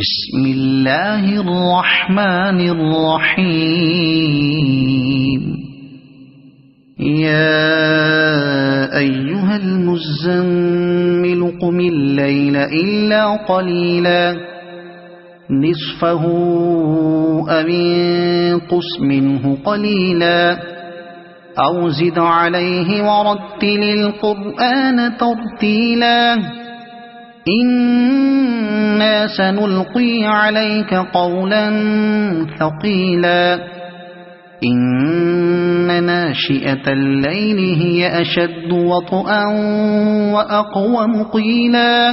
بسم الله الرحمن الرحيم. يا أيها المزمل قم الليل إلا قليلا نصفه أو انقص منه قليلا أو زد عليه ورتل القرآن ترتيلا إنا سنلقي عليك قولا ثقيلا إن ناشئة الليل هي أشد وطئا وأقوم قيلا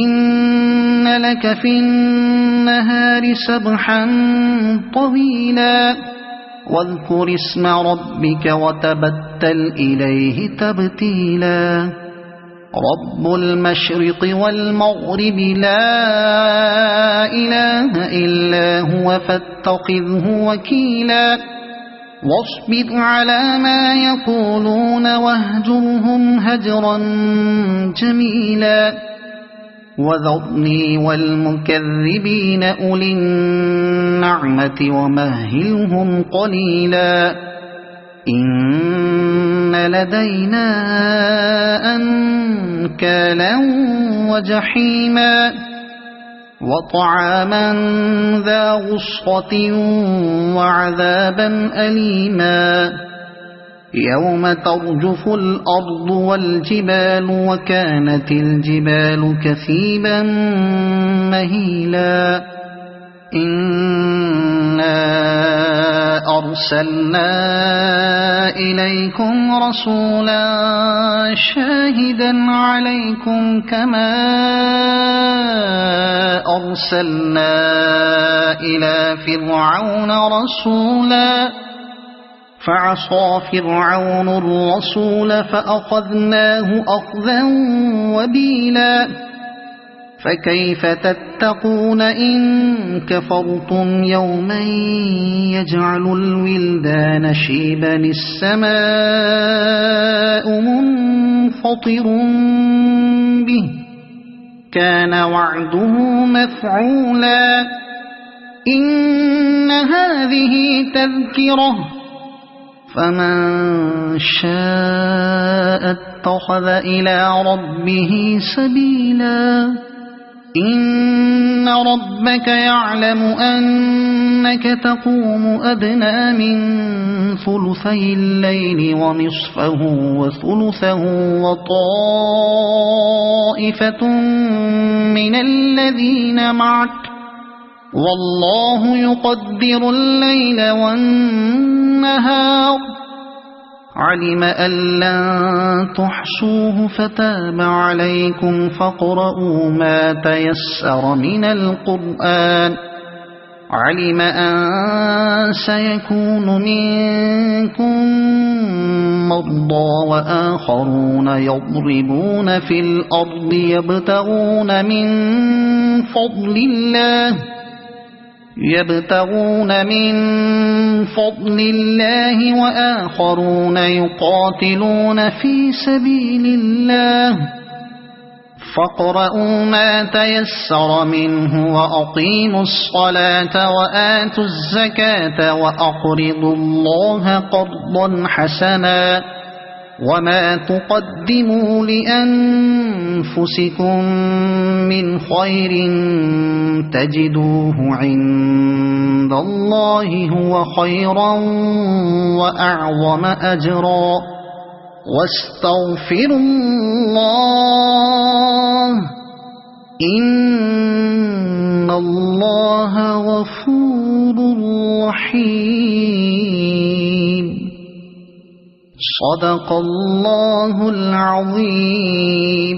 إن لك في النهار سبحا طويلا واذكر اسم ربك وتبتل إليه تبتيلا رب المشرق والمغرب لا إله إلا هو فاتخذه وكيلا واصبر على ما يقولون واهجرهم هجرا جميلا وذرني والمكذبين أولي النعمة ومهلهم قليلا إن لدينا أنكالا وجحيما وطعاما ذا غصة وعذابا أليما يوم ترجف الأرض والجبال وكانت الجبال كثيبا مهيلا إنا أرسلنا إليكم رسولا شاهدا عليكم كما أرسلنا إلى فرعون رسولا فعصى فرعون الرسول فأخذناه أخذا وبيلا فكيف تتقون إن كفرتم يوما يجعل الولدان شيبا السماء منفطر به كان وعده مفعولا إن هذه تذكرة فمن شاء اتخذ إلى ربه سبيلا إن ربك يعلم أنك تقوم أدنى من ثلثي الليل ونصفه وثلثه وطائفة من الذين معك والله يقدر الليل والنهار علم أن لن تحصوه فتاب عليكم فاقرؤوا ما تيسر من القرآن علم أن سيكون منكم مرضى وآخرون يضربون في الأرض يبتغون من فضل الله وآخرون يقاتلون في سبيل الله فاقرؤوا ما تيسر منه وأقيموا الصلاة وآتوا الزكاة وأقرضوا الله قرضا حسنا وما تقدموا لأنفسكم من خير تجدوه عند الله هو خيرا وأعظم أجرا واستغفروا الله إن الله غفور رحيم صدق الله العظيم.